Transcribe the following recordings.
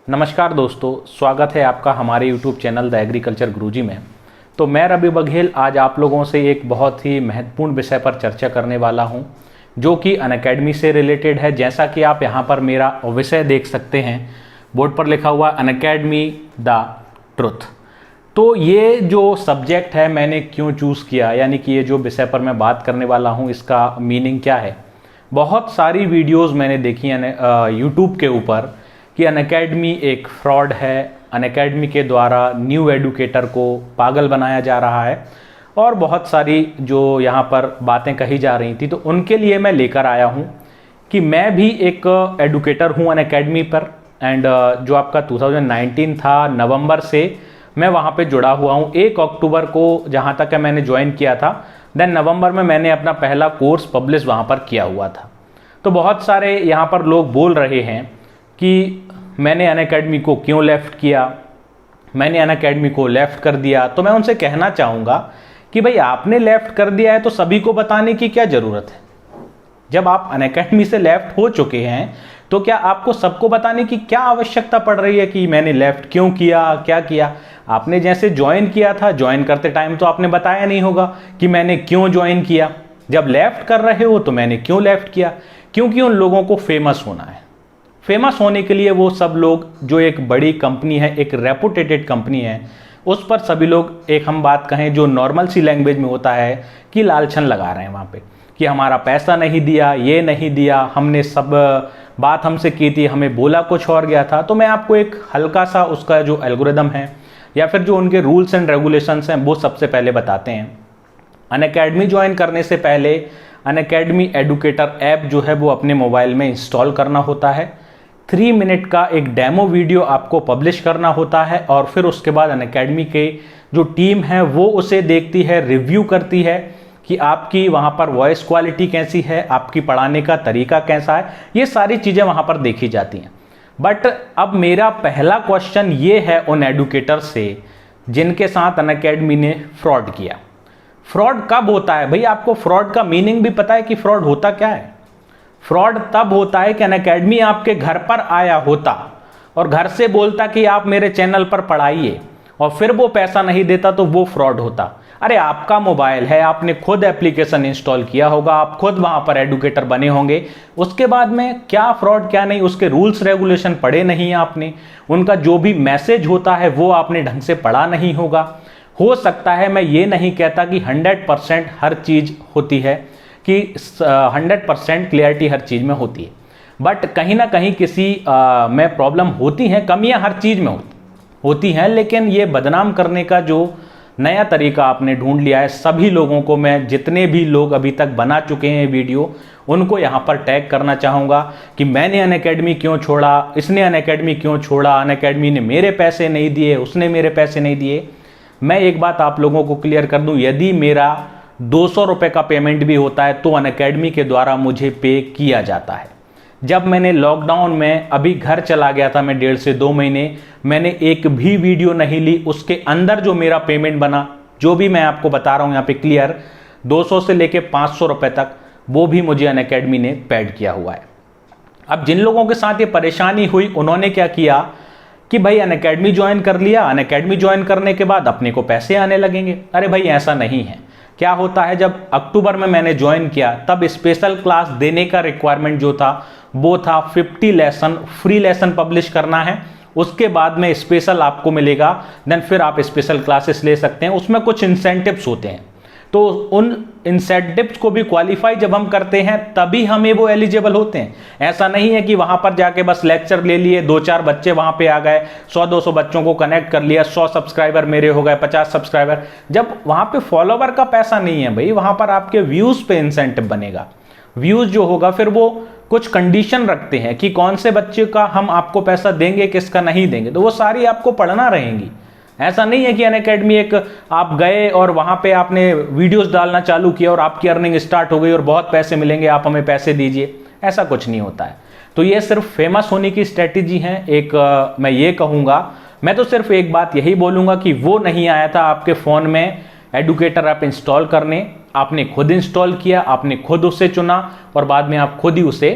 नमस्कार दोस्तों, स्वागत है आपका हमारे YouTube चैनल द एग्रीकल्चर गुरुजी में। तो मैं रवि बघेल आज आप लोगों से एक बहुत ही महत्वपूर्ण विषय पर चर्चा करने वाला हूं, जो कि अनअकैडमी से रिलेटेड है। जैसा कि आप यहां पर मेरा विषय देख सकते हैं, बोर्ड पर लिखा हुआ अनअकैडमी द ट्रुथ। तो ये जो सब्जेक्ट है मैंने क्यों चूज़ किया, यानी कि ये जो विषय पर मैं बात करने वाला हूँ इसका मीनिंग क्या है। बहुत सारी वीडियोज़ मैंने देखी हैं यूट्यूब के ऊपर कि अनअकैडमी एक फ्रॉड है, अनअकैडमी के द्वारा न्यू एडुकेटर को पागल बनाया जा रहा है और बहुत सारी जो यहाँ पर बातें कही जा रही थी। तो उनके लिए मैं लेकर आया हूँ कि मैं भी एक एडुकेटर हूँ अनअकैडमी पर। एंड जो आपका 2019 था नवंबर से मैं वहाँ पे जुड़ा हुआ हूँ। 1 अक्टूबर को जहाँ तक है मैंने ज्वाइन किया था, देन नवंबर में मैंने अपना पहला कोर्स पब्लिश वहाँ पर किया हुआ था। तो बहुत सारे यहाँ पर लोग बोल रहे हैं कि मैंने अनअकैडमी को क्यों लेफ़्ट किया, मैंने अनअकैडमी को लेफ़्ट कर दिया। तो मैं उनसे कहना चाहूँगा कि भाई आपने लेफ़्ट कर दिया है तो सभी को बताने की क्या ज़रूरत है। जब आप अनअकैडमी से लेफ़्ट हो चुके हैं तो क्या आपको सबको बताने की क्या आवश्यकता पड़ रही है कि मैंने लेफ़्ट क्यों किया, क्या किया। आपने जैसे ज्वाइन किया था, ज्वाइन करते टाइम तो आपने बताया नहीं होगा कि मैंने क्यों ज्वाइन किया। जब लेफ़्ट कर रहे हो तो मैंने क्यों लेफ़्ट किया, क्योंकि उन लोगों को फेमस होना है। फेमस होने के लिए वो सब लोग, जो एक बड़ी कंपनी है, एक रेपुटेटेड कंपनी है, उस पर सभी लोग, एक हम बात कहें जो नॉर्मल सी लैंग्वेज में होता है, कि लालछन लगा रहे हैं वहाँ पे कि हमारा पैसा नहीं दिया, ये नहीं दिया, हमने सब बात हमसे की थी, हमें बोला कुछ और गया था। तो मैं आपको एक हल्का सा उसका जो एल्गोरिदम है या फिर जो उनके रूल्स एंड रेगुलेशंस हैं वो सबसे पहले बताते हैं। अनअकैडमी ज्वाइन करने से पहले अनअकैडमी एडुकेटर ऐप जो है वो अपने मोबाइल में इंस्टॉल करना होता है। 3 मिनट का एक डेमो वीडियो आपको पब्लिश करना होता है और फिर उसके बाद अनअकैडमी के जो टीम है वो उसे देखती है, रिव्यू करती है कि आपकी वहाँ पर वॉइस क्वालिटी कैसी है, आपकी पढ़ाने का तरीका कैसा है। ये सारी चीज़ें वहाँ पर देखी जाती हैं। बट अब मेरा पहला क्वेश्चन ये है उन एडुकेटर से जिनके साथ अनअकैडमी ने फ्रॉड किया। फ्रॉड कब होता है भाई? आपको फ्रॉड का मीनिंग भी पता है कि फ्रॉड होता क्या है? फ्रॉड तब होता है कि अनअकैडमी आपके घर पर आया होता और घर से बोलता कि आप मेरे चैनल पर पढ़ाइए, और फिर वो पैसा नहीं देता तो वो फ्रॉड होता। अरे आपका मोबाइल है, आपने खुद एप्लीकेशन इंस्टॉल किया होगा, आप खुद वहां पर एडुकेटर बने होंगे, उसके बाद में क्या फ्रॉड क्या नहीं, उसके रूल्स रेगुलेशन पढ़े नहीं आपने, उनका जो भी मैसेज होता है वो आपने ढंग से पढ़ा नहीं होगा। हो सकता है, मैं ये नहीं कहता कि 100% हर चीज़ होती है, कि 100% क्लियरिटी हर चीज़ में होती है, बट कहीं ना कहीं किसी में प्रॉब्लम होती हैं, कमियां हर चीज़ में होती हैं। लेकिन ये बदनाम करने का जो नया तरीका आपने ढूंढ लिया है, सभी लोगों को, मैं जितने भी लोग अभी तक बना चुके हैं वीडियो, उनको यहाँ पर टैग करना चाहूँगा कि मैंने अनअकैडमी क्यों छोड़ा, इसने अनअकैडमी क्यों छोड़ा, अनअकैडमी ने मेरे पैसे नहीं दिए, उसने मेरे पैसे नहीं दिए। मैं एक बात आप लोगों को क्लियर कर दूँ, यदि मेरा 200 रुपये का पेमेंट भी होता है तो अनअकैडमी के द्वारा मुझे पे किया जाता है। जब मैंने लॉकडाउन में अभी घर चला गया था, मैं 1.5 से 2 महीने, मैंने एक भी वीडियो नहीं ली। उसके अंदर जो मेरा पेमेंट बना, जो भी मैं आपको बता रहा हूँ यहाँ पे क्लियर, 200 से लेके 500 रुपये तक, वो भी मुझे अनअकैडमी ने पेड किया हुआ है। अब जिन लोगों के साथ ये परेशानी हुई, उन्होंने क्या किया कि भाई अनअकैडमी ज्वाइन कर लिया, अनअकैडमी ज्वाइन करने के बाद अपने को पैसे आने लगेंगे। अरे भाई ऐसा नहीं है। क्या होता है, जब अक्टूबर में मैंने ज्वाइन किया तब स्पेशल क्लास देने का रिक्वायरमेंट जो था वो था 50 लेसन फ्री लेसन पब्लिश करना है, उसके बाद में स्पेशल आपको मिलेगा, देन फिर आप स्पेशल क्लासेस ले सकते हैं। उसमें कुछ इंसेंटिव्स होते हैं, तो उन इंसेंटिव्स को भी क्वालिफाई जब हम करते हैं तभी हमें वो एलिजिबल होते हैं। ऐसा नहीं है कि वहां पर जाके बस लेक्चर ले लिए, 2-4 बच्चे वहां पे आ गए, 100-200 बच्चों को कनेक्ट कर लिया, 100 सब्सक्राइबर मेरे हो गए, 50 सब्सक्राइबर। जब वहां पे फॉलोवर का पैसा नहीं है भाई, वहां पर आपके व्यूज पे इंसेंटिव बनेगा। व्यूज जो होगा फिर वो कुछ कंडीशन रखते हैं कि कौन से बच्चे का हम आपको पैसा देंगे, किसका नहीं देंगे, तो वो सारी आपको पढ़ना रहेंगी। ऐसा नहीं है कि अनअकैडमी एक आप गए और वहां पे आपने वीडियोस डालना चालू किया और आपकी अर्निंग स्टार्ट हो गई और बहुत पैसे मिलेंगे, आप हमें पैसे दीजिए, ऐसा कुछ नहीं होता है। तो ये सिर्फ फेमस होने की स्ट्रेटेजी है। एक मैं ये कहूँगा, मैं तो सिर्फ एक बात यही बोलूँगा कि वो नहीं आया था आपके फ़ोन में एडुकेटर ऐप इंस्टॉल करने, आपने खुद इंस्टॉल किया, आपने खुद उसे चुना और बाद में आप खुद ही उसे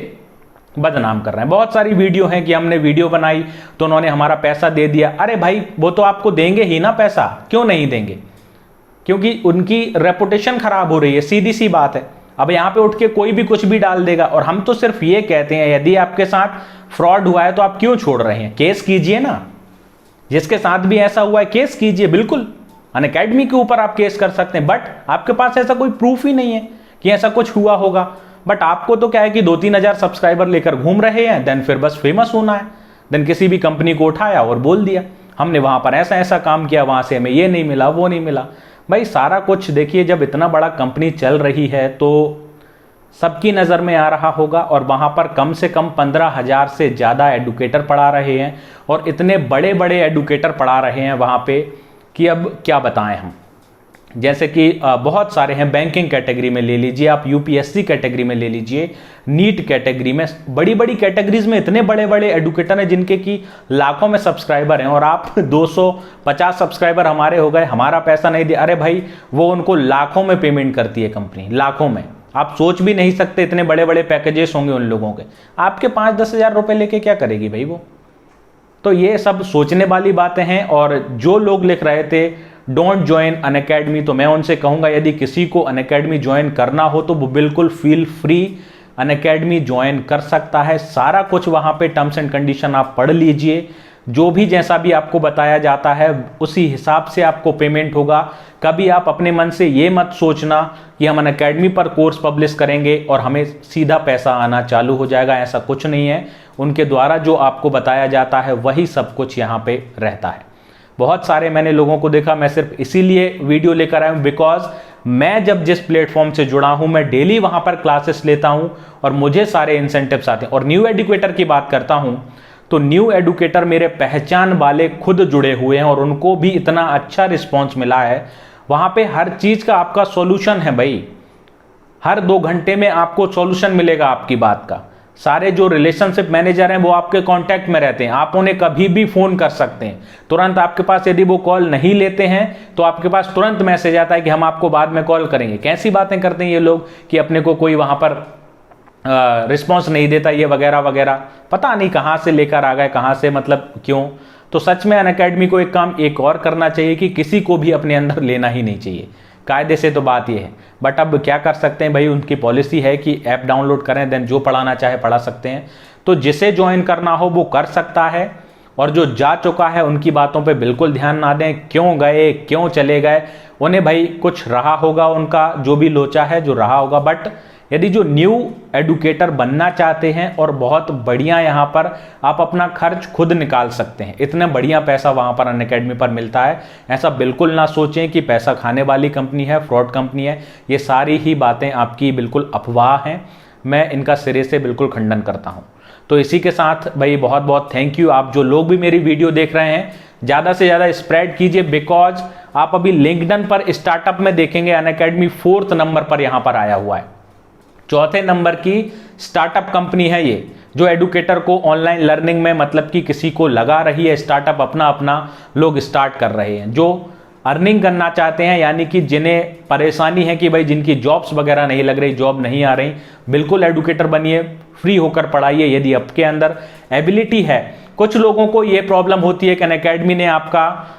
बदनाम कर रहे हैं। बहुत सारी वीडियो हैं कि हमने वीडियो बनाई तो उन्होंने हमारा पैसा दे दिया। अरे भाई वो तो आपको देंगे ही ना पैसा, क्यों नहीं देंगे? क्योंकि उनकी रेपुटेशन खराब हो रही है, सीधी सी बात है। अब यहां पे उठ के कोई भी कुछ भी डाल देगा, और हम तो सिर्फ ये कहते हैं यदि आपके साथ फ्रॉड हुआ है तो आप क्यों छोड़ रहे हैं? केस कीजिए ना, जिसके साथ भी ऐसा हुआ है केस कीजिए, बिल्कुल अनअकैडमी के ऊपर आप केस कर सकते हैं। बट आपके पास ऐसा कोई प्रूफ ही नहीं है कि ऐसा कुछ हुआ होगा। बट आपको तो क्या है कि 2-3 हजार सब्सक्राइबर लेकर घूम रहे हैं, देन फिर बस फेमस होना है। देन किसी भी कंपनी को उठाया और बोल दिया हमने वहां पर ऐसा ऐसा काम किया, वहां से हमें ये नहीं मिला, वो नहीं मिला। भाई सारा कुछ देखिए, जब इतना बड़ा कंपनी चल रही है तो सबकी नज़र में आ रहा होगा, और वहां पर कम से कम 15,000 से ज़्यादा एडुकेटर पढ़ा रहे हैं, और इतने बड़े बड़े एडुकेटर पढ़ा रहे हैं वहां पे कि अब क्या बताएं हम। जैसे कि बहुत सारे हैं, बैंकिंग कैटेगरी में ले लीजिए आप, यूपीएससी कैटेगरी में ले लीजिए, नीट कैटेगरी में, बड़ी बड़ी कैटेगरीज में इतने बड़े बड़े एडुकेटर हैं जिनके की लाखों में सब्सक्राइबर हैं, और आप 250 सब्सक्राइबर हमारे हो गए, हमारा पैसा नहीं दिया। अरे भाई वो उनको लाखों में पेमेंट करती है कंपनी, लाखों में। आप सोच भी नहीं सकते इतने बड़े बड़े पैकेजेस होंगे उन लोगों के। आपके 5-10 हजार रुपए लेके क्या करेगी भाई वो? तो ये सब सोचने वाली बातें हैं। और जो लोग लिख रहे थे डोंट ज्वाइन अनअकैडमी, तो मैं उनसे कहूंगा यदि किसी को अनअकैडमी ज्वाइन करना हो तो वो बिल्कुल फील फ्री अनअकैडमी ज्वाइन कर सकता है। सारा कुछ वहां पे टर्म्स एंड कंडीशन आप पढ़ लीजिए, जो भी जैसा भी आपको बताया जाता है उसी हिसाब से आपको पेमेंट होगा। कभी आप अपने मन से ये मत सोचना कि हम अनअकैडमी पर कोर्स पब्लिश करेंगे और हमें सीधा पैसा आना चालू हो जाएगा, ऐसा कुछ नहीं है। उनके द्वारा जो आपको बताया जाता है वही सब कुछ यहाँ पे रहता है। बहुत सारे मैंने लोगों को देखा, मैं सिर्फ इसीलिए वीडियो लेकर आया हूँ बिकॉज मैं जब जिस प्लेटफॉर्म से जुड़ा हूं मैं डेली वहां पर क्लासेस लेता हूं और मुझे सारे इंसेंटिव्स आते हैं। और न्यू एडुकेटर की बात करता हूं तो न्यू एडुकेटर मेरे पहचान वाले खुद जुड़े हुए हैं और उनको भी इतना अच्छा रिस्पॉन्स मिला है। वहां पे हर चीज का आपका सॉल्यूशन है भाई, हर 2 घंटे में आपको सॉल्यूशन मिलेगा आपकी बात का। सारे जो रिलेशनशिप मैनेजर हैं वो आपके कांटेक्ट में रहते हैं, आप उन्हें कभी भी फोन कर सकते हैं तुरंत। आपके पास यदि वो कॉल नहीं लेते हैं तो आपके पास तुरंत मैसेज आता है कि हम आपको बाद में कॉल करेंगे। कैसी बातें करते हैं ये लोग कि अपने को कोई वहां पर रिस्पॉन्स नहीं देता, ये वगैरह वगैरह, पता नहीं कहां से लेकर आ गए, कहां से, मतलब क्यों। तो सच में अनअकैडमी को एक काम एक और करना चाहिए कि किसी को भी अपने अंदर लेना ही नहीं चाहिए, कायदे से तो बात यह है। बट अब क्या कर सकते हैं भाई, उनकी पॉलिसी है कि ऐप डाउनलोड करें देन जो पढ़ाना चाहे पढ़ा सकते हैं। तो जिसे ज्वाइन करना हो वो कर सकता है, और जो जा चुका है उनकी बातों पे बिल्कुल ध्यान ना दें, क्यों गए क्यों चले गए। उन्हें भाई कुछ रहा होगा, उनका जो भी लोचा है जो रहा होगा। बट यदि जो न्यू एडुकेटर बनना चाहते हैं और बहुत बढ़िया यहाँ पर आप अपना खर्च खुद निकाल सकते हैं, इतना बढ़िया पैसा वहाँ पर अनअकैडमी पर मिलता है। ऐसा बिल्कुल ना सोचें कि पैसा खाने वाली कंपनी है, फ्रॉड कंपनी है। ये सारी ही बातें आपकी बिल्कुल अफवाह हैं, मैं इनका सिरे से बिल्कुल खंडन करता हूँ। तो इसी के साथ भाई बहुत बहुत थैंक यू। आप जो लोग भी मेरी वीडियो देख रहे हैं ज़्यादा से ज़्यादा स्प्रेड कीजिए, बिकॉज आप अभी लिंक्डइन पर स्टार्टअप में देखेंगे अनअकैडमी 4th नंबर पर यहाँ पर आया हुआ है। 4थे नंबर की स्टार्टअप कंपनी है ये, जो एडुकेटर को ऑनलाइन लर्निंग में मतलब कि किसी को लगा रही है स्टार्टअप, अपना अपना लोग स्टार्ट कर रहे हैं जो अर्निंग करना चाहते हैं, यानी कि जिन्हें परेशानी है कि भाई जिनकी जॉब्स वगैरह नहीं लग रही, जॉब नहीं आ रही, बिल्कुल एडुकेटर बनिए, फ्री होकर पढ़ाइए यदि आपके अंदर एबिलिटी है। कुछ लोगों को ये प्रॉब्लम होती है कि अनअकैडमी ने आपका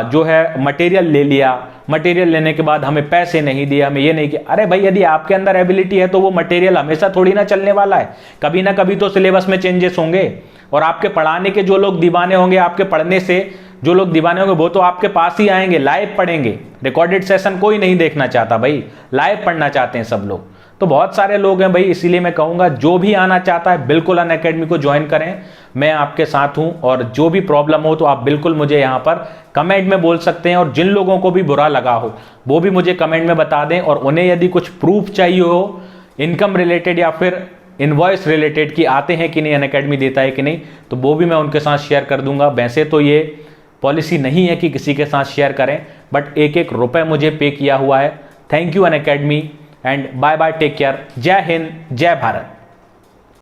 जो है मटेरियल ले लिया, मटेरियल लेने के बाद हमें पैसे नहीं दिए, हमें ये नहीं किया। अरे भाई यदि आपके अंदर एबिलिटी है तो वो मटेरियल हमेशा थोड़ी ना चलने वाला है, कभी ना कभी तो सिलेबस में चेंजेस होंगे। और आपके पढ़ाने के जो लोग दीवाने होंगे, आपके पढ़ने से जो लोग दीवाने होंगे वो तो आपके पास ही आएंगे, लाइव पढ़ेंगे। रिकॉर्डेड सेशन कोई नहीं देखना चाहता भाई, लाइव पढ़ना चाहते हैं सब लोग। तो बहुत सारे लोग हैं भाई, इसीलिए मैं कहूंगा जो भी आना चाहता है बिल्कुल अनअकैडमी को ज्वाइन करें, मैं आपके साथ हूं। और जो भी प्रॉब्लम हो तो आप बिल्कुल मुझे यहां पर कमेंट में बोल सकते हैं, और जिन लोगों को भी बुरा लगा हो वो भी मुझे कमेंट में बता दें। और उन्हें यदि कुछ प्रूफ चाहिए हो इनकम रिलेटेड या फिर इनवॉइस रिलेटेड कि आते हैं कि नहीं, अनअकैडमी देता है कि नहीं, तो वो भी मैं उनके साथ शेयर कर दूंगा। वैसे तो ये पॉलिसी नहीं है कि किसी के साथ शेयर करें, बट 1-1 रुपए मुझे पे किया हुआ है। Thank you Unacademy and bye bye, take care, जय हिंद जय भारत।